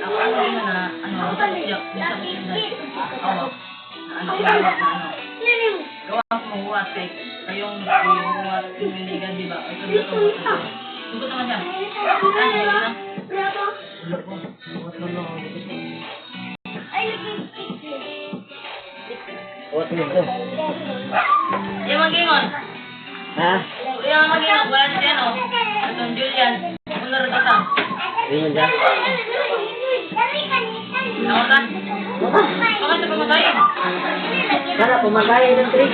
Ako ano na, gawa mo huwat eh. Kayong huwat piniligan, di ba? Ito na ito. Tungkot naman siya. Ano na? Huwat mo ito. Yung mag-ingon. Ha? Yung mag-ingon. Wala na siya, no? Atong Julian. Unar ka sa. Tingin dyan. Ako ka? Bakit na pumatay? Para pumagaya ng trick.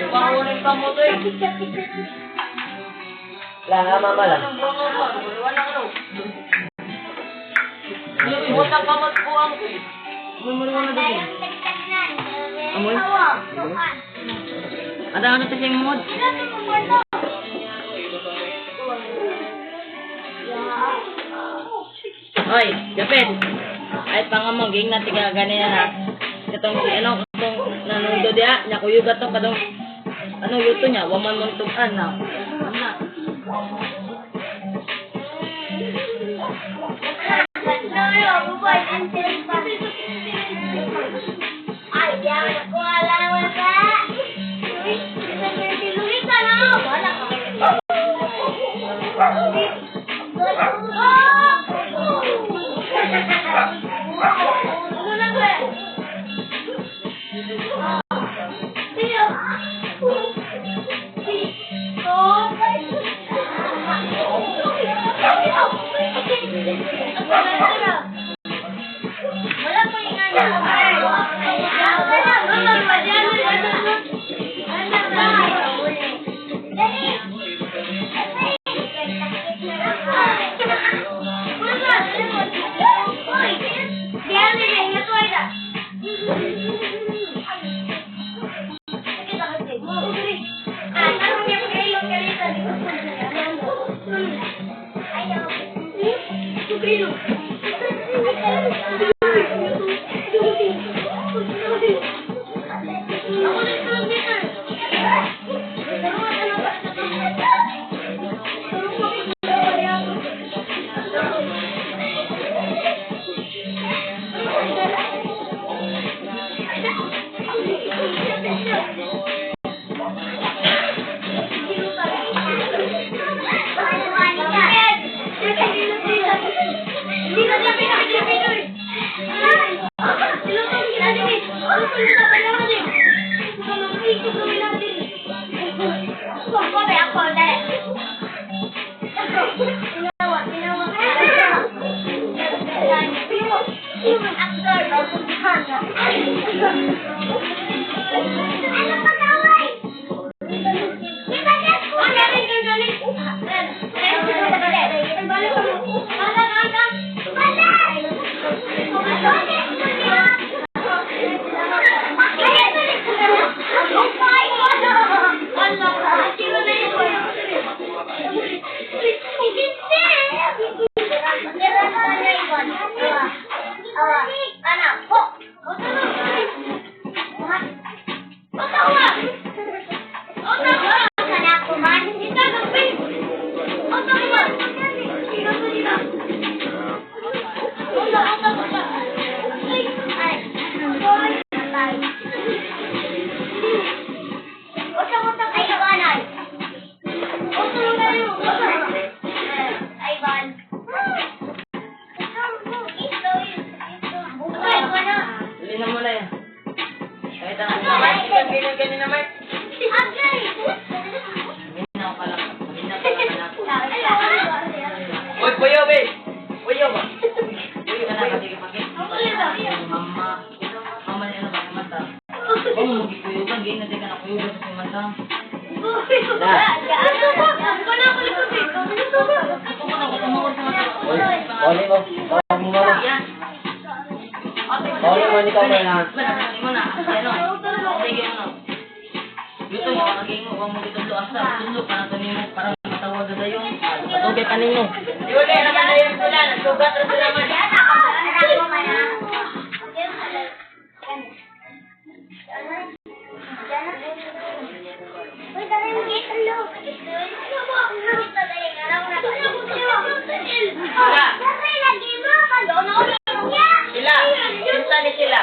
Pangunin pa mo to eh. Lang, mama lang. Butang kamot po ang mumulungan na din. Amoy? Ada ano sa siyang mod? Hoy, Japet. Ay pangamaging na tiga ganyan na. Katong ano, katong nanundo dia, nya kuyo gato kadong ano yuto nya, waman muntugan na. Ana. Hindi na muna yan. Kahit ang ganyan naman. Minaw ka lang. Minaw ka lang. Uy, puyo, be. Puyo ba? Puyo ka na, kasi kapag mama. Mama niya na ba sa mata? Oo, puyo ka. Gay na di ka na puyo ba sa mata? Oli mo. Tawag mo mama. Oli mo, hindi ka umay na. Dito mo, kagay mo, huwag mo dito asa. Tulo ka na tanin mo, parang matawag na yun. Patugay pa ninyo. Yun eh, naman na yun sila. Nagsugat na sila man. Sila, pinsan ni sila.